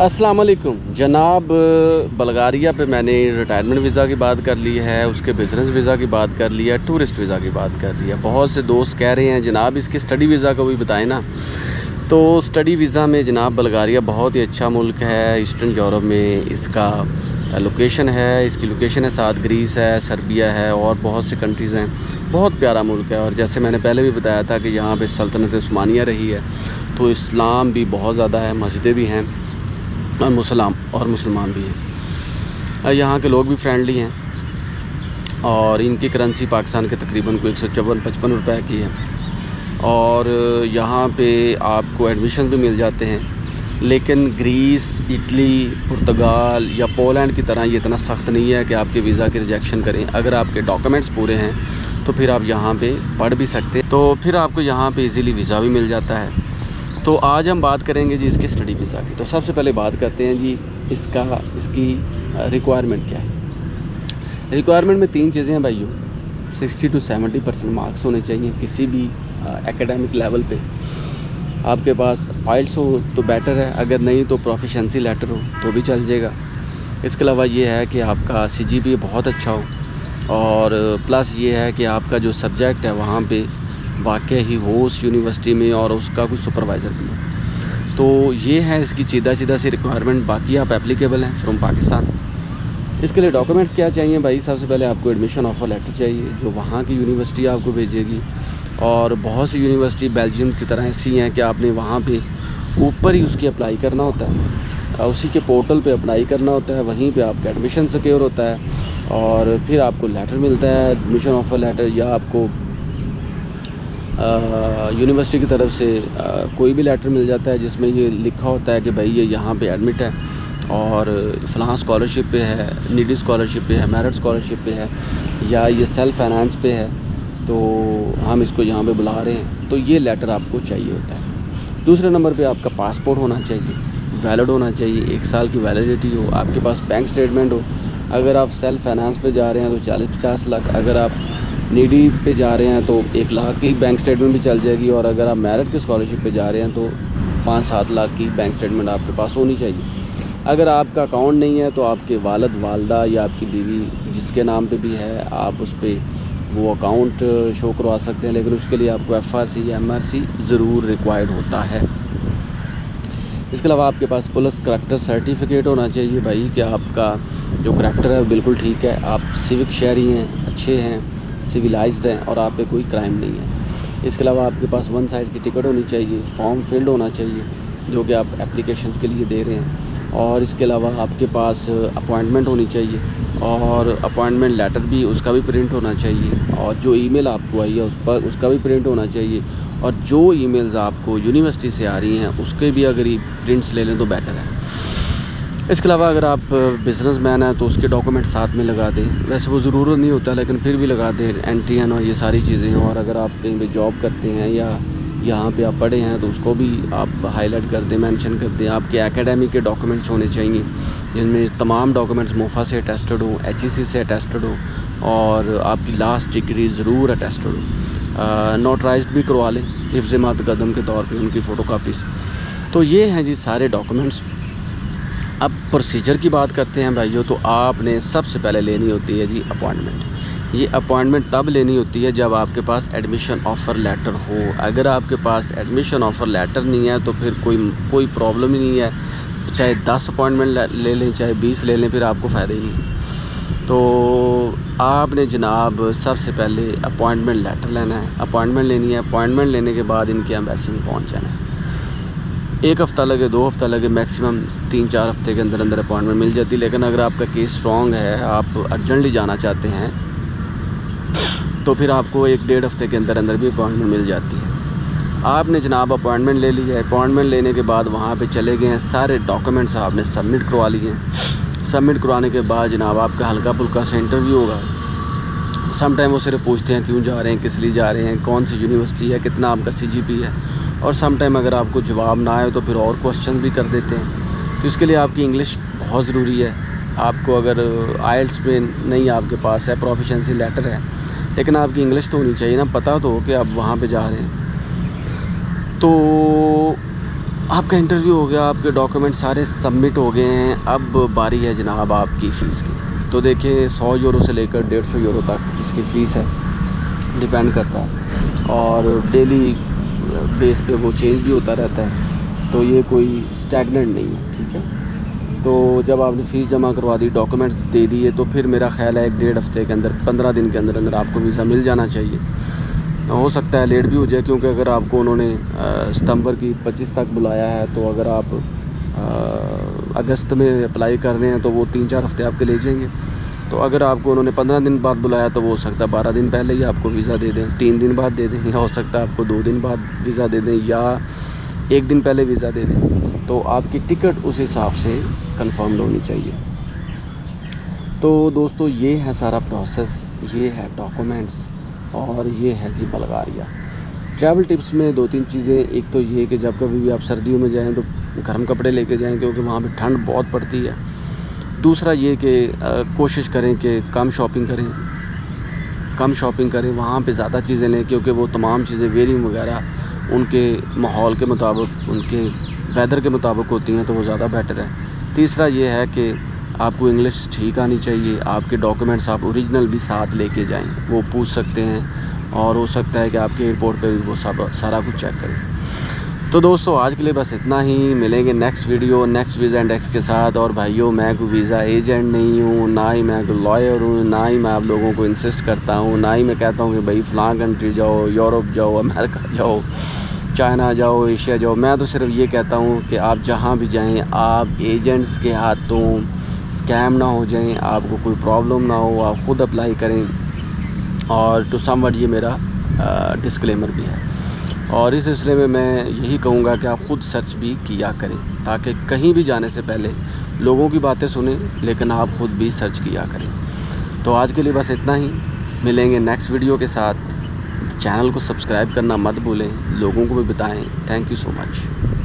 अस्सलाम वालेकुम जनाब। बल्गारिया पे मैंने रिटायरमेंट वीज़ा की बात कर ली है, उसके बिज़नेस वीज़ा की बात कर ली है, टूरिस्ट वीज़ा की बात कर ली है। बहुत से दोस्त कह रहे हैं जनाब इसके स्टडी वीज़ा को भी बताएं ना। तो स्टडी वीज़ा में जनाब बल्गारिया बहुत ही अच्छा मुल्क है। ईस्टर्न यूरोप में इसका लोकेशन है, इसकी लोकेशन है, साथ ग्रीस है, सर्बिया है और बहुत सी कंट्रीज़ हैं। बहुत प्यारा मुल्क है और जैसे मैंने पहले भी बताया था कि यहाँ पे सल्तनत उस्मानिया रही है, तो इस्लाम भी बहुत ज़्यादा है, मस्जिदें भी हैं और मुसलमान भी हैं। यहाँ के लोग भी फ्रेंडली हैं और इनकी करेंसी पाकिस्तान के तकरीबन को 154-55 रुपए की है। और यहाँ पे आपको एडमिशन भी मिल जाते हैं, लेकिन ग्रीस, इटली, पुर्तगाल या पोलैंड की तरह ये इतना सख्त नहीं है कि आपके वीज़ा की रिजेक्शन करें। अगर आपके डॉक्यूमेंट्स पूरे हैं तो फिर आप यहाँ पे पढ़ भी सकते हैं, तो फिर आपको यहाँ पे इजीली वीज़ा भी मिल जाता है। तो आज हम बात करेंगे जी इसके स्टडी वीज़ा की। तो सबसे पहले बात करते हैं जी इसकी रिक्वायरमेंट क्या है। रिक्वायरमेंट में 3 चीज़ें हैं भाइयों। 60 to 70% मार्क्स होने चाहिए किसी भी एकेडमिक लेवल पे। आपके पास आइल्स हो तो बेटर है, अगर नहीं तो प्रोफिशेंसी लेटर हो तो भी चल जाएगा। इसके अलावा ये है कि आपका CGPA बहुत अच्छा हो और प्लस ये है कि आपका जो सब्जेक्ट है वहाँ पे वाकई ही हो उस यूनिवर्सिटी में और उसका कोई सुपरवाइज़र भी हो। तो ये है इसकी सीधा सी रिक्वायरमेंट। बाकी आप एप्लीकेबल हैं फ्रॉम पाकिस्तान। इसके लिए डॉक्यूमेंट्स क्या चाहिए भाई? सबसे पहले आपको एडमिशन ऑफर लेटर चाहिए जो वहाँ की यूनिवर्सिटी आपको भेजेगी। और बहुत सी यूनिवर्सिटी बेल्जियम की तरह ऐसी हैं कि आपने वहाँ पे ऊपर ही उसकी अप्लाई करना होता है, उसी के पोर्टल पे अप्लाई करना होता है, वहीं पे आपका एडमिशन सिक्योर होता है और फिर आपको लेटर मिलता है, एडमिशन ऑफर लेटर, या आपको यूनिवर्सिटी की तरफ से कोई भी लेटर मिल जाता है जिसमें ये लिखा होता है कि भाई ये यहाँ पे एडमिट है और फ़लाँ स्कॉलरशिप पे है, नीडी स्कॉलरशिप पे है, मेरिट स्कॉलरशिप पे है, या ये सेल्फ फाइनेंस पे है, तो हम इसको यहाँ पे बुला रहे हैं। तो ये लेटर आपको चाहिए होता है। दूसरे नंबर पे आपका पासपोर्ट होना चाहिए, वैलिड होना चाहिए, 1 साल की वैलिडिटी हो, आपके पास बैंक स्टेटमेंट हो। अगर आप सेल्फ फाइनेंस पे जा रहे हैं तो 40-50 लाख, अगर आप नीडी पे जा रहे हैं तो 1 लाख की बैंक स्टेटमेंट भी चल जाएगी, और अगर आप मेरिट की स्कॉलरशिप पे जा रहे हैं तो 5-7 लाख की बैंक स्टेटमेंट आपके पास होनी चाहिए। अगर आपका अकाउंट नहीं है तो आपके वालिद, वालदा या आपकी बीवी जिसके नाम पे भी है, आप उस पर वो अकाउंट शो करवा सकते हैं, लेकिन उसके लिए आपको FRC या MRC ज़रूर रिक्वायर्ड होता है। इसके अलावा आपके पास पुलिस करैक्टर सर्टिफिकेट होना चाहिए भाई कि आपका जो करैक्टर है वो बिल्कुल ठीक है, आप सिविक शहरी हैं, अच्छे हैं, सिविलाइज्ड हैं और आप पे कोई क्राइम नहीं है। इसके अलावा आपके पास 1 साइड की टिकट होनी चाहिए, फॉर्म फिल्ड होना चाहिए जो कि आप एप्लीकेशंस के लिए दे रहे हैं, और इसके अलावा आपके पास अपॉइंटमेंट होनी चाहिए और अपॉइंटमेंट लेटर भी उसका भी प्रिंट होना चाहिए, और जो ईमेल आपको आई है उसका भी प्रिंट होना चाहिए, और जो ईमेल्स आपको यूनिवर्सिटी से आ रही हैं उसके भी अगर प्रिंट्स ले लें तो बेटर है। इसके अलावा अगर आप बिज़नेसमैन हैं तो उसके डॉक्यूमेंट साथ में लगा दें, वैसे वो ज़रूरत नहीं होता लेकिन फिर भी लगा दें, NTN और ये सारी चीज़ें। और अगर आप कहीं पे जॉब करते हैं या यहाँ पे आप पढ़े हैं तो उसको भी आप हाईलाइट कर दें, मेंशन कर दें। आपके एकेडमिक के डॉक्यूमेंट्स होने चाहिए जिनमें तमाम डॉक्यूमेंट्स मोफा से अटेस्टेड हो, HEC से अटेस्टेड हो, और आपकी लास्ट डिग्री ज़रूर अटेस्टेड हो। नोटराइज्ड भी करवा लें हिफ्ज़ मुक़द्दम के तौर पे उनकी फ़ोटोकॉपीज़। तो ये हैं जी सारे डॉक्यूमेंट्स। अब प्रोसीजर की बात करते हैं भाइयों। तो आपने सबसे पहले लेनी होती है जी अपॉइंटमेंट। ये अपॉइंटमेंट तब लेनी होती है जब आपके पास एडमिशन ऑफ़र लेटर हो। अगर आपके पास एडमिशन ऑफ़र लेटर नहीं है तो फिर कोई प्रॉब्लम ही नहीं है, चाहे 10 अपॉइंटमेंट ले लें, चाहे 20 ले लें, फिर आपको फ़ायदा ही नहीं। तो आपने जनाब सबसे पहले अपॉइंटमेंट लेटर लेना है, अपॉइंटमेंट लेनी है। अपॉइंटमेंट लेने के बाद इनके एम्बेसी में पहुँच जाना है। 1 हफ़्ता लगे, 2 हफ़्ता लगे, मैक्सिमम 3-4 हफ़्ते के अंदर अपॉइंटमेंट मिल जाती है। लेकिन अगर आपका केस स्ट्रॉन्ग है, आप अर्जेंटली जाना चाहते हैं, तो फिर आपको 1-1.5 हफ़्ते के अंदर भी अपॉइंटमेंट मिल जाती है। आपने जनाब अपॉइंटमेंट ले ली है। अपॉइंटमेंट लेने के बाद वहाँ पे चले गए हैं, सारे डॉक्यूमेंट्स आपने सबमिट करवा लिए हैं। सबमिट करवाने के बाद जनाब आपका हल्का फुल्का सा इंटरव्यू होगा। सम टाइम वो सिर्फ पूछते हैं क्यों जा रहे हैं, किस लिए जा रहे हैं, कौन सी यूनिवर्सिटी है, कितना आपका CGPA है, और सम टाइम अगर आपको जवाब ना आए तो फिर और क्वेश्चन भी कर देते हैं। तो इसके लिए आपकी इंग्लिश बहुत ज़रूरी है। आपको अगर IELTS में नहीं आपके पास है, प्रोफिशिएंसी लेटर है, लेकिन आपकी इंग्लिश तो होनी चाहिए ना, पता तो हो कि आप वहाँ पे जा रहे हैं। तो आपका इंटरव्यू हो गया, आपके डॉक्यूमेंट सारे सबमिट हो गए हैं, अब बारी है जनाब आपकी फ़ीस की। तो देखिए 100 यूरो से लेकर 150 यूरो तक इसकी फ़ीस है, डिपेंड करता है और डेली बेस पे वो चेंज भी होता रहता है, तो ये कोई स्टैगनेंट नहीं है, ठीक है। तो जब आपने फ़ीस जमा करवा दी, डॉक्यूमेंट्स दे दिए, तो फिर मेरा ख़्याल है 1-1.5 हफ़्ते के अंदर, 15 दिन के अंदर अंदर आपको वीज़ा मिल जाना चाहिए। तो हो सकता है लेट भी हो जाए, क्योंकि अगर आपको उन्होंने सितंबर की 25 तक बुलाया है, तो अगर आप अगस्त में अप्लाई कर रहे हैं तो वो 3-4 हफ़्ते आपके ले जाएंगे। तो अगर आपको उन्होंने 15 दिन बाद बुलाया तो वो हो सकता है 12 दिन पहले ही आपको वीज़ा दे दें, 3 दिन बाद दे दें, या हो सकता है आपको 2 दिन बाद वीज़ा दे दें, या 1 दिन पहले वीज़ा दे दें। तो आपकी टिकट उस हिसाब से कंफर्म्ड होनी चाहिए। तो दोस्तों ये है सारा प्रोसेस, ये है डॉक्यूमेंट्स और ये है जी बल्गारिया। ट्रैवल टिप्स में 2-3 चीज़ें, एक तो ये कि जब कभी भी आप सर्दियों में जाएं तो गर्म कपड़े लेके जाएं, क्योंकि वहाँ पे ठंड बहुत पड़ती है। दूसरा ये कि कोशिश करें कि कम शॉपिंग करें, वहाँ पे ज़्यादा चीज़ें लें, क्योंकि वो तमाम चीज़ें वेयरिंग वगैरह उनके माहौल के मुताबिक, उनके वेदर के मुताबिक होती हैं, तो वो ज़्यादा बेटर है। तीसरा ये है कि आपको इंग्लिश ठीक आनी चाहिए, आपके डॉक्यूमेंट्स आप ओरिजिनल भी साथ लेके जाएं, वो पूछ सकते हैं और हो सकता है कि आपके एयरपोर्ट पे भी वो सारा कुछ चेक करें। तो दोस्तों आज के लिए बस इतना ही, मिलेंगे next video next visa index के साथ। और भाइयों, मैं कोई वीज़ा एजेंट नहीं हूँ, ना ही मैं कोई लॉयर हूँ, ना ही मैं आप लोगों को इंसिस्ट करता हूँ, ना ही मैं कहता हूँ कि भाई फ़लाँ कंट्री जाओ, यूरोप जाओ, अमेरिका जाओ, चाइना जाओ, एशिया जाओ। मैं तो सिर्फ ये कहता हूँ कि आप जहाँ भी जाएँ, आप एजेंट्स के हाथों स्कैम ना हो जाएं, आपको कोई प्रॉब्लम ना हो, आप ख़ुद अप्लाई करें। और टू समवट ये मेरा डिस्क्लेमर भी है। और इस सिलसिले में मैं यही कहूँगा कि आप ख़ुद सर्च भी किया करें, ताकि कहीं भी जाने से पहले लोगों की बातें सुनें, लेकिन आप ख़ुद भी सर्च किया करें। तो आज के लिए बस इतना ही, मिलेंगे नेक्स्ट वीडियो के साथ। चैनल को सब्सक्राइब करना मत भूलें, लोगों को भी बताएं। Thank you so much.